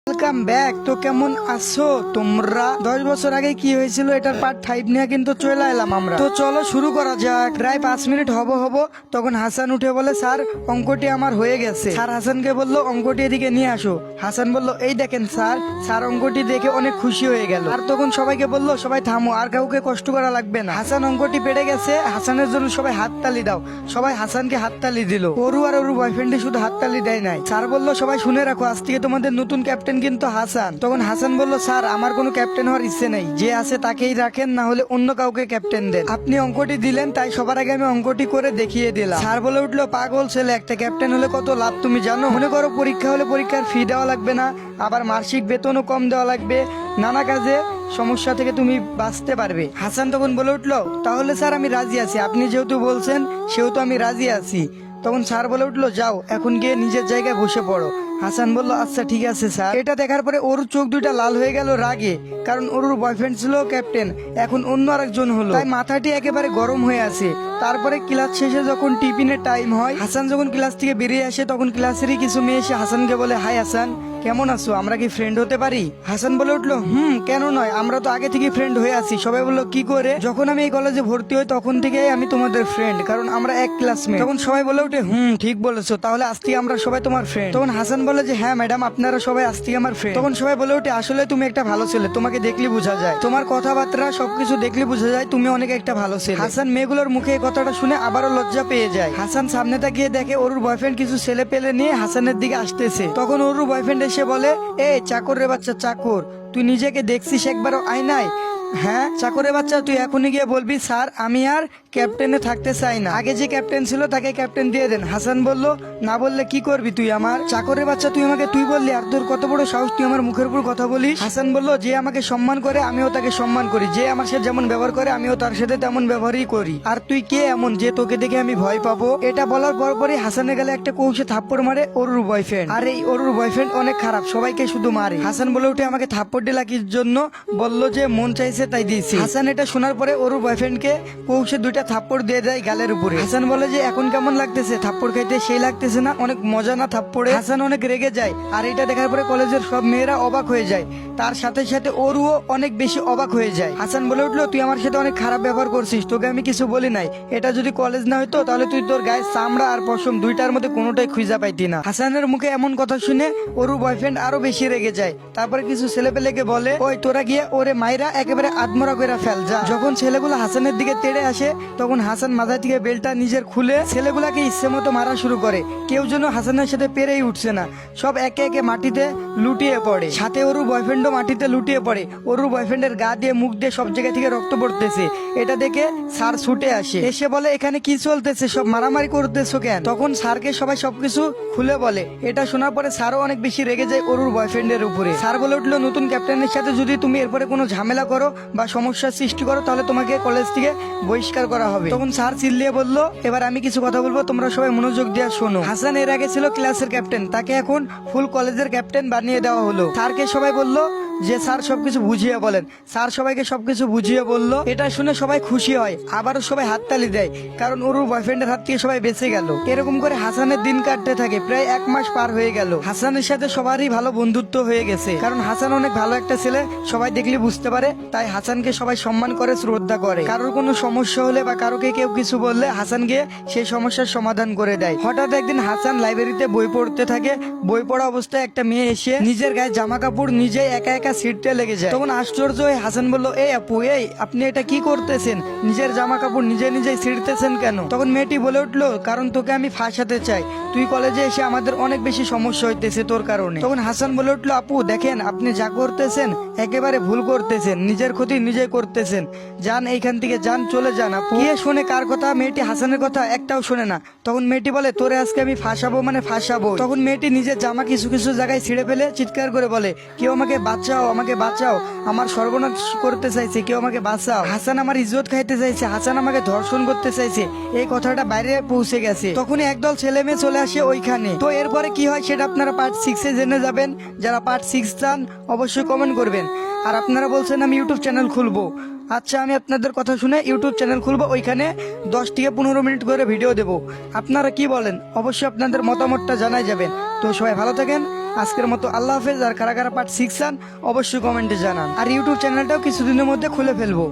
Welcome back. তো কেমন আছো তোমরা? 10 বছর আগে কি হয়েছিল এটার পার্ট 5 নিয়ে কিন্তু চলে এলাম আমরা। তো চলো শুরু করা যাক। প্রায় 5 মিনিট হব তখন হাসান উঠে বলে, স্যার অঙ্কটি আমার হয়ে গেছে। স্যার হাসানকে বললো অঙ্কটি এদিকে নিয়ে আসো। হাসান বলল, এই দেখেন স্যার। স্যার অঙ্কটি দেখে অনেক খুশি হয়ে গেল। আর তখন সবাইকে বললো, সবাই থামো, আর কাউকে কষ্ট করা লাগবে না। হাসান অঙ্কটি পেরে গেছে। হাসানের জন্য সবাই হাততালি দাও। সবাই হাসানকে হাততালি দিল। ওরু আর ওর বয়ফ্রেন্ডে শুধু হাততালি দেয় নাই। স্যার বললো, সবাই শুনে রাখো, আজ থেকে তোমাদের নতুন ক্যাপ্টেন কিন্তু হাসান। তখন হাসান বলল, স্যার আমার কোনো ক্যাপ্টেন হওয়ার ইচ্ছে নেই, যে আছে তাকেই রাখেন, না হলে অন্য কাউকে ক্যাপ্টেন দেন। আপনি অঙ্কটি দিলেন তাই সবার আগে আমি অঙ্কটি করে দেখিয়ে দিলাম। স্যার বলে উঠলো, পাগল ছেলে, একটা ক্যাপ্টেন হলে কত লাভ তুমি জানো? মনে করো পরীক্ষা হলে পরীক্ষার ফি দেওয়া লাগবে না, আবার মাসিক বেতনও কম দেওয়া লাগবে, নানা কাজে সমস্যা থেকে তুমি বাঁচতে পারবে। হাসান তখন বলে উঠলো, তাহলে স্যার আমি রাজি আছি, আপনি যেহেতু বলছেন সেহেতু আমি রাজি আছি। তখন স্যার বলে উঠলো, যাও এখন গিয়ে নিজের জায়গায় বসে পড়ো। হাসান বলল, আচ্ছা ঠিক আছে স্যার। এটা দেখার পরে ওর চোখ দুইটা লাল হয়ে গেল রাগে, কারণ ওর বয়ফ্রেন্ড ছিল ক্যাপ্টেন, এখন অন্য আরেকজন হলো, তাই মাথাটি একেবারে গরম হয়ে আছে। তারপরে ক্লাস শেষে যখন টিফিনের টাইম হয়, হাসান যখন ক্লাস থেকে বেরিয়ে আসে, তখন ক্লাসেরই কিছু মেয়ে এসে হাসানকে বলে, হাই হাসান, কেমন আছো, আমরা কি ফ্রেন্ড হতে পারি? হাসান বলে উঠলো, কেন নয়, আমরা তো আগে থেকে ফ্রেন্ড হয়ে আছি। সবাই বললো, কি করে? যখন আমি এই কলেজে ভর্তি হই তখন থেকেই আমি তোমাদের ফ্রেন্ড, কারণ আমরা এক ক্লাসমেট। তখন সবাই বলে উঠে, ঠিক বলেছো, তাহলে আজ থেকে আমরা সবাই তোমার ফ্রেন্ড। তখন হাসান বলে যে, হ্যাঁ ম্যাডাম, আপনারা সবাই আজ থেকে আমার ফ্রেন্ড। তখন সবাই বলে উঠে, আসলে তুমি একটা ভালো ছেলে, তোমাকে দেখলে বোঝা যায়, তোমার কথাবার্তা সবকিছু দেখলে বোঝা যায় তুমি অনেক একটা ভালো ছেলে। হাসান মেয়েগুলোর মুখে এই কথাটা শুনে আবারও লজ্জা পেয়ে যায়। হাসান সামনে তাকিয়ে দেখে ওর বয়ফ্রেন্ড কিছু ছেলে পেলে নিয়ে হাসানের দিকে আসতেছে। তখন ওর বয়ফ্রেন্ড এসে বলে, এ চাকর রে বাচ্চা, চাকর, তুই নিজেকে দেখছিস একবারও আয়নায়? হ্যাঁ চাকরের বাচ্চা, তুই এখনই গিয়ে বলবি, স্যার আমি আর ক্যাপ্টেনে থাকতে চাই না, আগে যে ক্যাপ্টেন ছিল তাকে ক্যাপ্টেন দিয়ে দেন। হাসান বলল, না বললে কি করবি তুই আমার? চাকরের বাচ্চা, তুই আমাকে তুই বললি, আর তোর কত বড় সাহস তুই আমার মুখের উপর কথা বলিস? হাসান বলল, যে আমাকে সম্মান করে আমিও তাকে সম্মান করি, যে আমার সাথে যেমন ব্যবহার করে আমিও তার সাথে তেমন ব্যবহারই করি, আর তুই কে এমন যে তোকে দেখে আমি ভয় পাবো? এটা বলার পরপরই হাসানের গেলে একটা কৌশে থাপ্পড় মারে অরুর বয়ফ্রেন্ড। আর এই অরুর বয়ফ্রেন্ড অনেক খারাপ, সবাইকে শুধু মারে। হাসান বলে উঠে, আমাকে থাপ্পড় দিলা কির জন্য? বললো যে মন চাইছে তাই দিয়েছি। হাসান এটা শোনার পরে ওর বয়ফ্রেন্ডকে কৌশে 2টা থাপ্পড় দিয়ে দেয় গালের উপরে। হাসান বলে যে, এখন কেমন লাগতেছে থাপ্পড় খাইতে? সেই লাগতেছে না? অনেক মজা না থাপ্পড়ে? হাসান অনেক রেগে যায়, আর এটা দেখার পরে কলেজের সব মেয়েরা অবাক হয়ে যায়, তার সাথে সাথে ওরও অনেক বেশি অবাক হয়ে যায়। হাসান বলে উঠলো, তুই আমার সাথে অনেক খারাপ ব্যবহার করছিস, তোকে আমি কিছু বলি নাই, এটা যদি কলেজ না হইতো তাহলে তুই তোর গায়ে চামড়া আর পশম দুইটার মধ্যে কোনোটাই খুঁজা পাইতি না। হাসানের মুখে এমন কথা শুনে ওর বয়ফ্রেন্ড আরো বেশি রেগে যায়। তারপরে কিছু ছেলেপেলেকে বলে, ওই তোরা গিয়ে ওরে মাইরা একেবারে আত্মরা করে ফেল যা। যখন ছেলেগুলো হাসানের দিকে তেড়ে আসে, তখন হাসান মাথা থেকে বেল্টটা নিজের খুলে ছেলেগুলাকে ইচ্ছে মতো মারা শুরু করে। কেউ যেন হাসানের সাথে পেরেই উঠছে না, সব একে একে মাটিতে লুটিয়ে পড়ে, সাথে ওর বয়ফ্রেন্ডও মাটিতে লুটিয়ে পড়ে। ওর বয়ফ্রেন্ডের গা দিয়ে মুখ দিয়ে সব জায়গা থেকে রক্ত পড়তেছে। এটা দেখে স্যার ছুটে আসে, এসে বলে, এখানে কি চলতেছে, সব মারামারি করতেছো কেন? তখন স্যারকে সবাই সবকিছু খুলে বলে। এটা শোনার পরে স্যারও অনেক বেশি রেগে যায় ওর বয়ফ্রেন্ডের উপরে। স্যার বলে উঠলো, নতুন ক্যাপ্টেনের সাথে যদি তুমি এরপরে কোনো ঝামেলা করো বা সমস্যার সৃষ্টি করো তাহলে তোমাকে কলেজ থেকে বহিষ্কার করা হবে। তখন স্যার চিল্লিয়ে বলল, এবার আমি কিছু কথা বলবো, তোমরা সবাই মনোযোগ দিয়ে শোনো। হাসান এর আগে ছিল ক্লাসের ক্যাপ্টেন, তাকে এখন ফুল কলেজের ক্যাপ্টেন বানিয়ে দেওয়া হলো। স্যারকে সবাই বলল যে স্যার সবকিছু বুঝিয়ে বলেন। স্যার সবাইকে সবকিছু বুঝিয়ে বলল। এটা শুনে সবাই খুশি হয়, আবারও সবাই হাততালি দেয়, কারণ ওর বয়ফ্রেন্ডের হাত থেকে সবাই বেঁচে গেল। এরকম করে হাসানের দিন কাটতে থাকে, প্রায় 1 মাস পার হয়ে গেল। হাসানের সাথে সবারই ভালো বন্ধুত্ব হয়ে গেছে, কারণ হাসান অনেক ভালো একটা ছেলে, সবাই দেখলে বুঝতে পারে, তাই হাসানকে সবাই সম্মান করে, শ্রদ্ধা করে। কারোর কোনো সমস্যা হলে বা কারোকে কেউ কিছু বললে হাসান গিয়ে সেই সমস্যার সমাধান করে দেয়। হঠাৎ একদিন হাসান লাইব্রেরিতে বই পড়তে থাকে। বই পড়া অবস্থায় একটা মেয়ে এসে নিজের গায়ে জামা কাপড় নিজে একা একা ছিঁড়তে লেগে যায়। তখন আশ্চর্য হয়ে হাসান বলল, এই আপু, এই আপনি এটা কি করতেছেন? নিজের জামা কাপড় নিজে নিজে ছিঁড়তেছেন কেন? তখন মেয়েটি বলে উঠলো, কারণ তোকে আমি ফাঁসাতে চাই, তুই কলেজে এসে আমাদের অনেক বেশি সমস্যা হইতেছে তোর কারণে। তখন হাসান বলে উঠলো, আপু দেখেন, আপনি যা করতেছেন একেবারে ভুল করতেছেন, নিজের ক্ষতি নিজে করতেছেন, যান এইখান থেকে, যান, চলে যান। আপু কে শোনে কার কথা? মেয়েটি হাসানের কথা একটাও শোনে না। তখন মেয়েটি বলে, তোরে আজকে আমি ফাঁসাবো মানে ফাঁসাবো। তখন মেয়েটি নিজের জামা কিছু কিছু জায়গায় ছিঁড়ে ফেলে চিৎকার করে বলে, কেউ আমাকে বাঁচাও, আমাকে বাঁচাও, আমার সর্বনাশ করতে চাইছে, কেউ আমাকে বাঁচাও, হাসান আমার ইজ্জত খাইতে চাইছে, হাসান আমাকে ধর্ষণ করতে চাইছে। এই কথাটা বাইরে পৌঁছে গেছে। তখনই একদল ছেলে মেয়ে চলে আসে ওইখানে। তো এরপরে কি হয় সেটা আপনারা পার্ট 6-এ জেনে যাবেন। যারা পার্ট 6 চান অবশ্যই কমেন্ট করবেন। আর আপনারা বলছেন আমি ইউটিউব চ্যানেল খুলবো, আচ্ছা আমি আপনাদের কথা শুনে ইউটিউব চ্যানেল খুলবো, ওইখানে 10 থেকে 15 মিনিট করে ভিডিও দেবো। আপনারা কি বলেন? অবশ্যই আপনাদের মতামতটা জানাই যাবেন। তো সবাই ভালো থাকেন। আজকের মতো আল্লাহ হাফেজ। আর কারা কারা পার্ট 6 চান অবশ্যই কমেন্টে জানান। আর ইউটিউব চ্যানেলটাও কিছুদিনের মধ্যে খুলে ফেলবো।